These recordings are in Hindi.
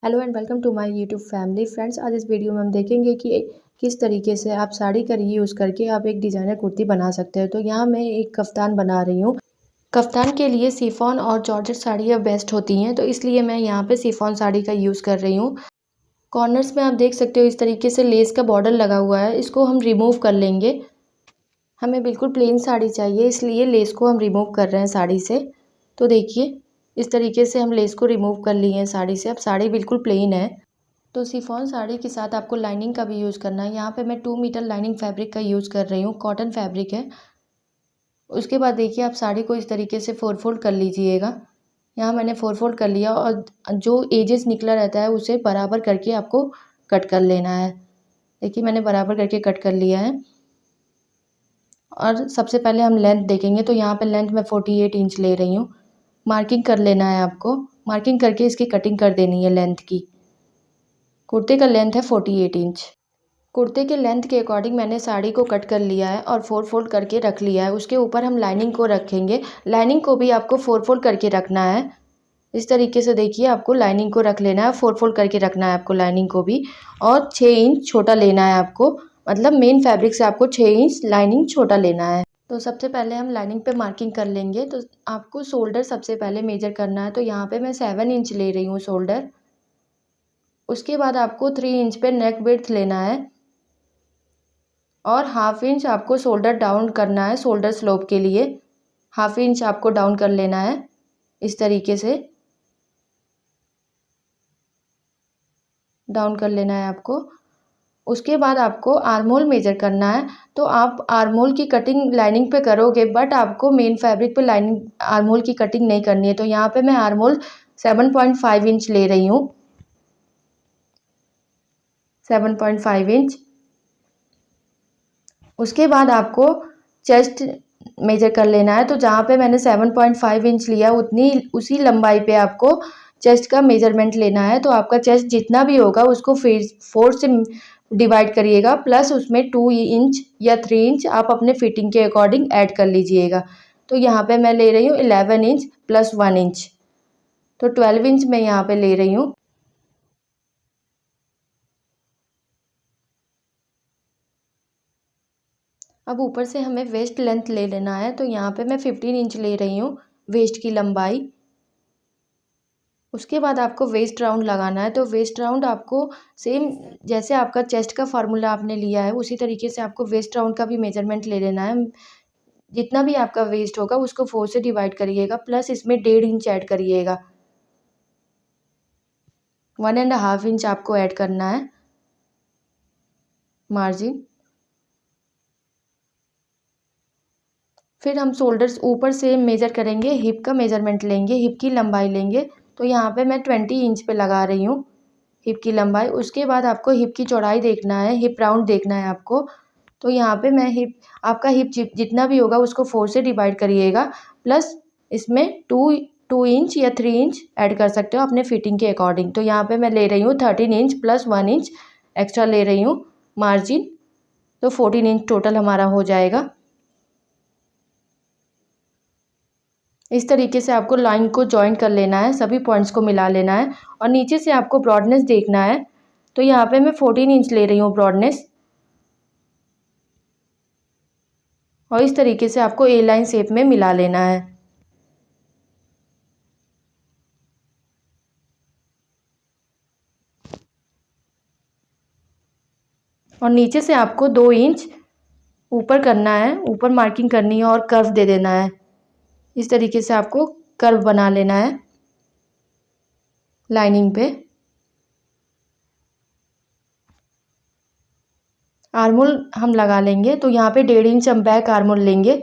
Hello and welcome to my YouTube family friends. आज इस वीडियो में हम देखेंगे कि किस तरीके से आप साड़ी का यूज़ करके आप एक डिज़ाइनर कुर्ती बना सकते हो। तो यहाँ मैं एक कफ्तान बना रही हूँ। कफ्तान के लिए शिफॉन और जॉर्जेट साड़ियाँ बेस्ट होती हैं, तो इसलिए मैं यहाँ पे शिफॉन साड़ी का यूज़ कर रही हूँ। कॉर्नर्स में आप देख सकते हो इस तरीके से लेस का बॉर्डर लगा हुआ है, इसको हम रिमूव कर लेंगे। हमें बिल्कुल प्लेन साड़ी चाहिए, इसलिए लेस को हम रिमूव कर रहे हैं साड़ी से। तो देखिए इस तरीके से हम लेस को रिमूव कर लिए हैं साड़ी से। अब साड़ी बिल्कुल प्लेन है। तो शिफॉन साड़ी के साथ आपको लाइनिंग का भी यूज़ करना है। यहाँ पे मैं 2 मीटर लाइनिंग फैब्रिक का यूज़ कर रही हूँ, कॉटन फैब्रिक है। उसके बाद देखिए आप साड़ी को इस तरीके से 4 फोल्ड कर लीजिएगा। यहाँ मैंने 4 फोल्ड कर लिया और जो एजेस निकला रहता है उसे बराबर करके आपको कट कर लेना है। देखिए मैंने बराबर करके कट कर लिया है। और सबसे पहले हम लेंथ देखेंगे, तो यहाँ पे लेंथ मैं 48 इंच ले रही हूँ। मार्किंग कर लेना है आपको, मार्किंग करके इसकी कटिंग कर देनी है लेंथ की। कुर्ते का लेंथ है 48 इंच। कुर्ते के लेंथ के अकॉर्डिंग मैंने साड़ी को कट कर लिया है और 4 फोल्ड करके रख लिया है। उसके ऊपर हम लाइनिंग को रखेंगे। लाइनिंग को भी आपको 4 फोल्ड करके रखना है। इस तरीके से देखिए आपको लाइनिंग को रख लेना है, 4 फोल्ड करके रखना है आपको लाइनिंग को भी। और 6 इंच छोटा लेना है आपको, मतलब मेन फैब्रिक से आपको 6 इंच लाइनिंग छोटा लेना है। तो सबसे पहले हम लाइनिंग पे मार्किंग कर लेंगे। तो आपको शोल्डर सबसे पहले मेजर करना है। तो यहाँ पे मैं 7 इंच ले रही हूँ शोल्डर। उसके बाद आपको 3 इंच पे नेक विड्थ लेना है और हाफ इंच आपको शोल्डर डाउन करना है। शोल्डर स्लोप के लिए हाफ इंच आपको डाउन कर लेना है इस तरीके से, डाउन कर लेना है आपको। उसके बाद आपको आर्महोल मेजर करना है। तो आप आर्महोल की कटिंग लाइनिंग पे करोगे, बट आपको मेन फैब्रिक पे लाइनिंग आर्महोल की कटिंग नहीं करनी है। तो यहाँ पे मैं आर्महोल 7.5 इंच ले रही हूँ, 7.5 इंच। उसके बाद आपको चेस्ट मेजर कर लेना है। तो जहाँ पे मैंने 7.5 इंच लिया उसी लंबाई पे आपको चेस्ट का मेजरमेंट लेना है। तो आपका चेस्ट जितना भी होगा उसको 4 से डिवाइड करिएगा, प्लस उसमें 2 इंच या 3 इंच आप अपने फिटिंग के अकॉर्डिंग ऐड कर लीजिएगा। तो यहाँ पे मैं ले रही हूँ 11 इंच प्लस 1 इंच, तो 12 इंच मैं यहाँ पे ले रही हूँ। अब ऊपर से हमें वेस्ट लेंथ ले लेना है। तो यहाँ पे मैं 15 इंच ले रही हूँ वेस्ट की लंबाई। उसके बाद आपको वेस्ट राउंड लगाना है। तो वेस्ट राउंड आपको सेम जैसे आपका चेस्ट का फार्मूला आपने लिया है उसी तरीके से आपको वेस्ट राउंड का भी मेजरमेंट ले लेना है। जितना भी आपका वेस्ट होगा उसको 4 से डिवाइड करिएगा, प्लस इसमें 1.5 इंच ऐड करिएगा। 1.5 इंच आपको ऐड करना है मार्जिन। फिर हम शोल्डर्स ऊपर से मेजर करेंगे, हिप का मेजरमेंट लेंगे, हिप की लंबाई लेंगे। तो यहाँ पे मैं 20 इंच पे लगा रही हूँ हिप की लंबाई। उसके बाद आपको हिप की चौड़ाई देखना है, हिप राउंड देखना है आपको। तो यहाँ पे मैं आपका हिप जितना भी होगा उसको 4 से डिवाइड करिएगा, प्लस इसमें 2 इंच या 3 इंच ऐड कर सकते हो अपने फिटिंग के अकॉर्डिंग। तो यहाँ पे मैं ले रही हूँ 13 इंच प्लस 1 इंच एक्स्ट्रा ले रही हूँ मार्जिन। तो 14 इंच टोटल हमारा हो जाएगा। इस तरीके से आपको लाइन को जॉइन कर लेना है, सभी पॉइंट्स को मिला लेना है। और नीचे से आपको ब्रॉडनेस देखना है। तो यहाँ पे मैं 14 इंच ले रही हूँ ब्रॉडनेस। और इस तरीके से आपको ए लाइन शेप में मिला लेना है। और नीचे से आपको 2 इंच ऊपर करना है, ऊपर मार्किंग करनी है और कर्व दे देना है। इस तरीके से आपको कर्व बना लेना है लाइनिंग पे। आर्मोल हम लगा लेंगे। तो यहाँ पे 1.5 इंच हम बैक आर्मोल लेंगे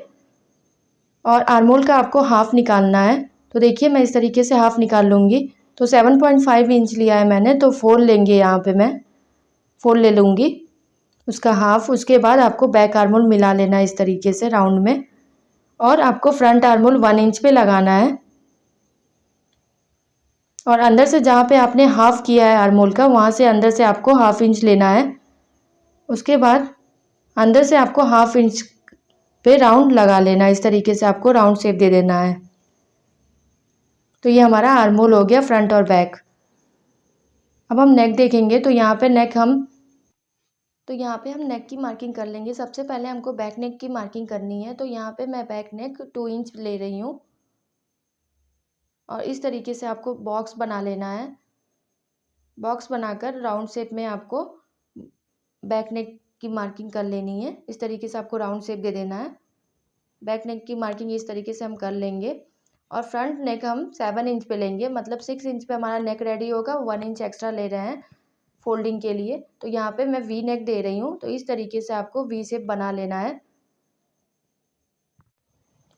और आर्मोल का आपको हाफ निकालना है। तो देखिए मैं इस तरीके से हाफ निकाल लूँगी। तो 7.5 इंच लिया है मैंने, तो 4 लेंगे, यहाँ पे मैं 4 ले लूँगी उसका हाफ। उसके बाद आपको बैक आर्मोल मिला लेना है इस तरीके से राउंड में। और आपको फ्रंट आर्मोल 1 इंच पे लगाना है। और अंदर से जहाँ पे आपने हाफ किया है आर्मोल का, वहाँ से अंदर से आपको हाफ इंच लेना है। उसके बाद अंदर से आपको हाफ इंच पे राउंड लगा लेना है। इस तरीके से आपको राउंड शेप दे देना है। तो ये हमारा आर्मोल हो गया फ्रंट और बैक। अब हम नेक देखेंगे तो यहाँ पे नेक की मार्किंग कर लेंगे। सबसे पहले हमको बैक नेक की मार्किंग करनी है। तो यहाँ पे मैं बैक नेक 2 इंच ले रही हूँ और इस तरीके से आपको बॉक्स बना लेना है। बॉक्स बनाकर राउंड शेप में आपको बैक नेक की मार्किंग कर लेनी है। इस तरीके से आपको राउंड शेप दे देना है। बैक नेक की मार्किंग इस तरीके से हम कर लेंगे और फ्रंट नेक हम 7 इंच पे लेंगे, मतलब 6 इंच पे हमारा नेक रेडी होगा। 1 इंच एक्स्ट्रा ले रहे हैं फोल्डिंग के लिए। तो यहाँ पे मैं वी नेक दे रही हूँ। तो इस तरीके से आपको वी शेप बना लेना है।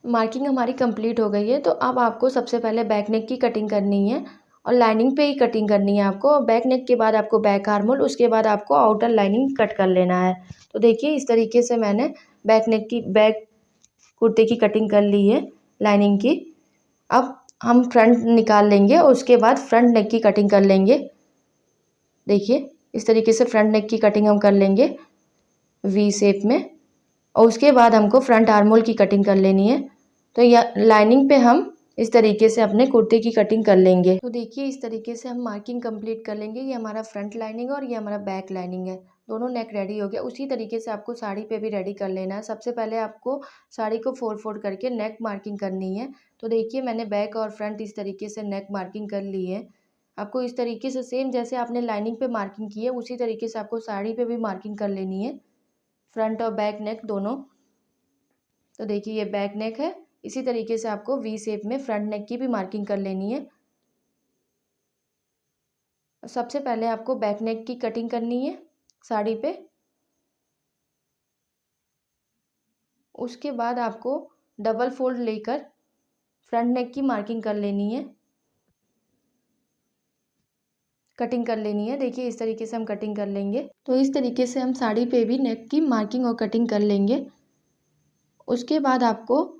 मार्किंग हमारी कंप्लीट हो गई है। तो अब आपको सबसे पहले बैक नेक की कटिंग करनी है और लाइनिंग पे ही कटिंग करनी है आपको। बैक नेक के बाद आपको बैक आर्म होल, उसके बाद आपको आउटर लाइनिंग कट कर लेना है। तो देखिए इस तरीके से मैंने बैक कुर्ते की कटिंग कर ली है लाइनिंग की। अब हम फ्रंट निकाल लेंगे और उसके बाद फ्रंट नेक की कटिंग कर लेंगे। देखिए इस तरीके से फ्रंट नेक की कटिंग हम कर लेंगे वी शेप में और उसके बाद हमको फ्रंट आर्म होल की कटिंग कर लेनी है। तो या लाइनिंग पे हम इस तरीके से अपने कुर्ते की कटिंग कर लेंगे। तो देखिए इस तरीके से हम मार्किंग कंप्लीट कर लेंगे। ये हमारा फ्रंट लाइनिंग है और ये हमारा बैक लाइनिंग है। दोनों नेक रेडी हो गया। उसी तरीके से आपको साड़ी पे भी रेडी कर लेना है। सबसे पहले आपको साड़ी को फोल्ड करके नेक मार्किंग करनी है। तो देखिए मैंने बैक और फ्रंट इस तरीके से नेक मार्किंग कर ली है। आपको इस तरीके से सेम जैसे आपने लाइनिंग पे मार्किंग की है उसी तरीके से आपको साड़ी पे भी मार्किंग कर लेनी है, फ्रंट और बैक नेक दोनों। तो देखिए ये बैक नेक है। इसी तरीके से आपको वी शेप में फ्रंट नेक की भी मार्किंग कर लेनी है। सबसे पहले आपको बैक नेक की कटिंग करनी है साड़ी पे। उसके बाद आपको डबल फोल्ड लेकर फ्रंट नेक की मार्किंग कर लेनी है, कटिंग कर लेनी है। देखिए इस तरीके से हम कटिंग कर लेंगे। तो इस तरीके से हम साड़ी पे भी नेक की मार्किंग और कटिंग कर लेंगे। उसके बाद आपको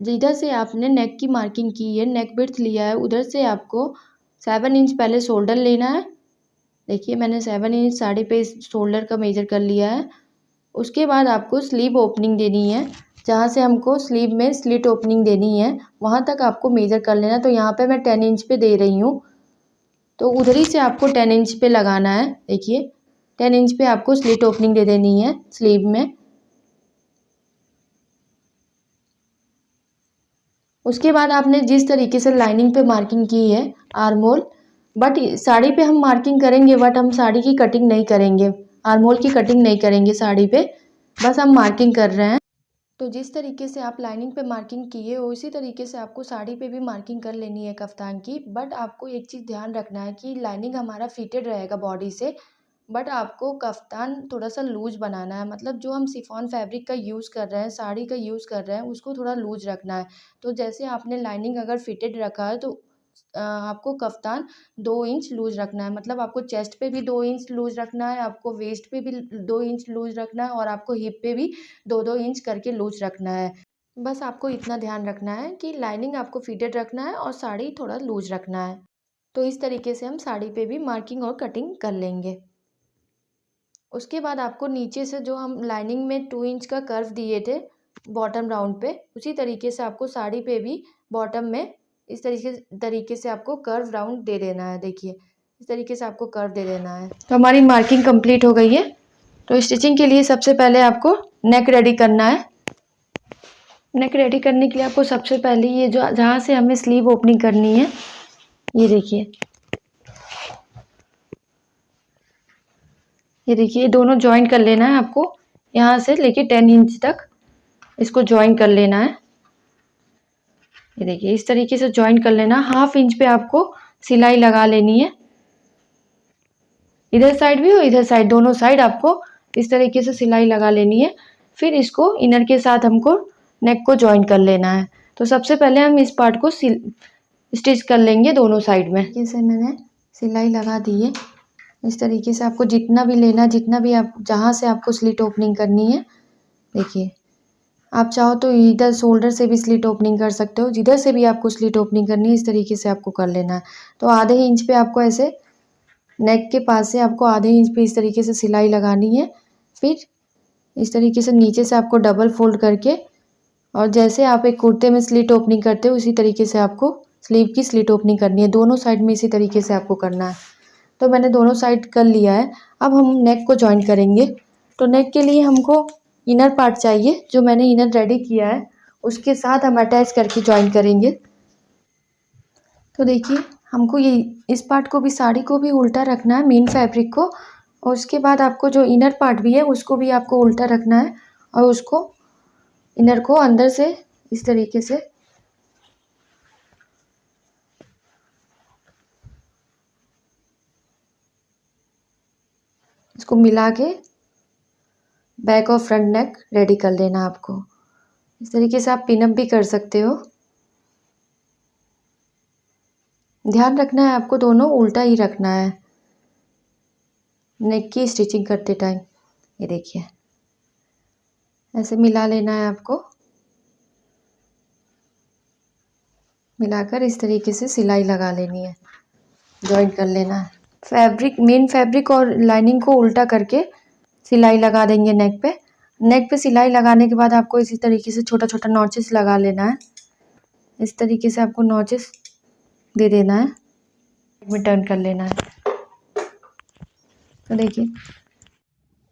जिधर से आपने नेक की मार्किंग की है, नेक विड्थ लिया है, उधर से आपको 7 इंच पहले शोल्डर लेना है। देखिए मैंने 7 इंच साड़ी पे शोल्डर का मेजर कर लिया है। उसके बाद आपको स्लीव ओपनिंग देनी है। जहाँ से हमको स्लीव में स्लिट ओपनिंग देनी है वहाँ तक आपको मेजर कर लेना। तो यहाँ पे मैं 10 इंच पे दे रही हूँ। तो उधर ही से आपको 10 इंच पे लगाना है। देखिए 10 इंच पे आपको स्लिट ओपनिंग दे देनी है स्लीव में। उसके बाद आपने जिस तरीके से लाइनिंग पे मार्किंग की है आर्म होल, बट साड़ी पे हम मार्किंग करेंगे बट हम साड़ी की कटिंग नहीं करेंगे, आर्म होल की कटिंग नहीं करेंगे साड़ी पे, बस हम मार्किंग कर रहे हैं। तो जिस तरीके से आप लाइनिंग पे मार्किंग किए उसी तरीके से आपको साड़ी पे भी मार्किंग कर लेनी है कफ्तान की। बट आपको एक चीज़ ध्यान रखना है कि लाइनिंग हमारा फिटेड रहेगा बॉडी से, बट आपको कफ्तान थोड़ा सा लूज बनाना है। मतलब जो हम शिफॉन फैब्रिक का यूज़ कर रहे हैं, साड़ी का यूज़ कर रहे हैं, उसको थोड़ा लूज रखना है। तो जैसे आपने लाइनिंग अगर फिटेड रखा है तो आपको कफ्तान 2 इंच लूज रखना है। मतलब आपको चेस्ट पे भी 2 इंच लूज रखना है, आपको वेस्ट पे भी 2 इंच लूज रखना है और आपको हिप पे भी 2-2 इंच करके लूज रखना है। बस आपको इतना ध्यान रखना है कि लाइनिंग आपको फिटेड रखना है और साड़ी थोड़ा लूज रखना है। तो इस तरीके से हम साड़ी पे भी मार्किंग और कटिंग कर लेंगे। उसके बाद आपको नीचे से जो हम लाइनिंग में 2 इंच का कर्व दिए थे बॉटम राउंड पे, उसी तरीके से आपको साड़ी पे भी बॉटम में इस तरीके से आपको कर्व राउंड दे देना है। देखिए इस तरीके से आपको कर्व दे देना है। तो हमारी मार्किंग कंप्लीट हो गई है। तो स्टिचिंग के लिए सबसे पहले आपको नेक रेडी करना है। नेक रेडी करने के लिए आपको सबसे पहले ये जो जहाँ से हमें स्लीव ओपनिंग करनी है, ये देखिए दोनों ज्वाइन कर लेना है आपको। यहाँ से लेके 10 इंच तक इसको ज्वाइन कर लेना है। ये देखिए इस तरीके से ज्वाइन कर लेना। 1/2 इंच पे आपको सिलाई लगा लेनी है। इधर साइड भी और इधर साइड, दोनों साइड आपको इस तरीके से सिलाई लगा लेनी है। फिर इसको इनर के साथ हमको नेक को ज्वाइन कर लेना है। तो सबसे पहले हम इस पार्ट को स्टिच कर लेंगे दोनों साइड में। जैसे मैंने सिलाई लगा दी है, इस तरीके से आपको जितना भी लेना, जितना भी आप जहाँ से आपको स्लिट ओपनिंग करनी है, देखिए आप चाहो तो इधर शोल्डर से भी स्लिट ओपनिंग कर सकते हो, जिधर से भी आपको स्लिट ओपनिंग करनी है इस तरीके से आपको कर लेना है। तो आधे इंच पे आपको ऐसे नेक के पास से आपको आधे इंच पे इस तरीके से सिलाई लगानी है। फिर इस तरीके से नीचे से आपको डबल फोल्ड करके, और जैसे आप एक कुर्ते में स्लिट ओपनिंग करते हो उसी तरीके से आपको स्लीव की स्लिट ओपनिंग करनी है। दोनों साइड में इसी तरीके से आपको करना है। तो मैंने दोनों साइड कर लिया है। अब हम नेक को जॉइन करेंगे। तो नेक के लिए हमको इनर पार्ट चाहिए, जो मैंने इनर रेडी किया है उसके साथ हम अटैच करके जॉइन करेंगे। तो देखिए हमको ये इस पार्ट को भी, साड़ी को भी उल्टा रखना है मेन फैब्रिक को, और उसके बाद आपको जो इनर पार्ट भी है उसको भी आपको उल्टा रखना है और उसको इनर को अंदर से इस तरीके से इसको मिला के बैक और फ्रंट नेक रेडी कर लेना आपको। इस तरीके से आप पिनअप भी कर सकते हो। ध्यान रखना है आपको दोनों उल्टा ही रखना है नेक की स्टिचिंग करते टाइम। ये देखिए ऐसे मिला लेना है आपको, मिलाकर इस तरीके से सिलाई लगा लेनी है, जॉइन कर लेना है। फैब्रिक, मेन फैब्रिक और लाइनिंग को उल्टा करके सिलाई लगा देंगे नेक पे। नेक पे सिलाई लगाने के बाद आपको इसी तरीके से छोटा छोटा नॉचेस लगा लेना है। इस तरीके से आपको नॉचेस दे देना है, में टर्न कर लेना है।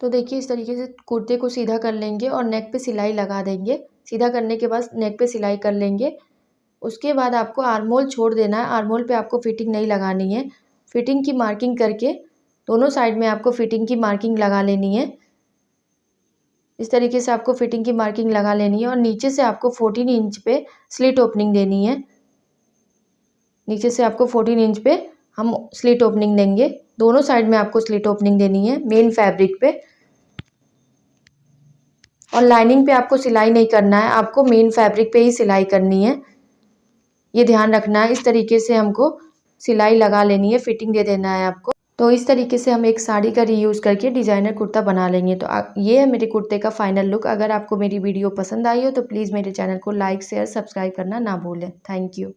तो देखिए इस तरीके से कुर्ते को सीधा कर लेंगे और नेक पे सिलाई लगा देंगे। सीधा करने के बाद नेक पे सिलाई कर लेंगे। उसके बाद आपको आर्म होल छोड़ देना है। आर्म होल पे आपको फिटिंग नहीं लगानी है। फिटिंग की मार्किंग करके दोनों साइड में आपको फिटिंग की मार्किंग लगा लेनी है। इस तरीके से आपको फिटिंग की मार्किंग लगा लेनी है और नीचे से आपको 14 इंच पे स्लिट ओपनिंग देनी है। नीचे से आपको 14 इंच पे हम स्लिट ओपनिंग देंगे। दोनों साइड में आपको स्लिट ओपनिंग देनी है मेन फैब्रिक पे। और लाइनिंग पे आपको सिलाई नहीं करना है, आपको मेन फैब्रिक पे ही सिलाई करनी है, ये ध्यान रखना है। इस तरीके से हमको सिलाई लगा लेनी है, फिटिंग दे देना है आपको। तो इस तरीके से हम एक साड़ी का रीयूज़ करके डिज़ाइनर कुर्ता बना लेंगे। तो ये है मेरे कुर्ते का फाइनल लुक। अगर आपको मेरी वीडियो पसंद आई हो तो प्लीज़ मेरे चैनल को लाइक, शेयर, सब्सक्राइब करना ना भूलें। Thank you.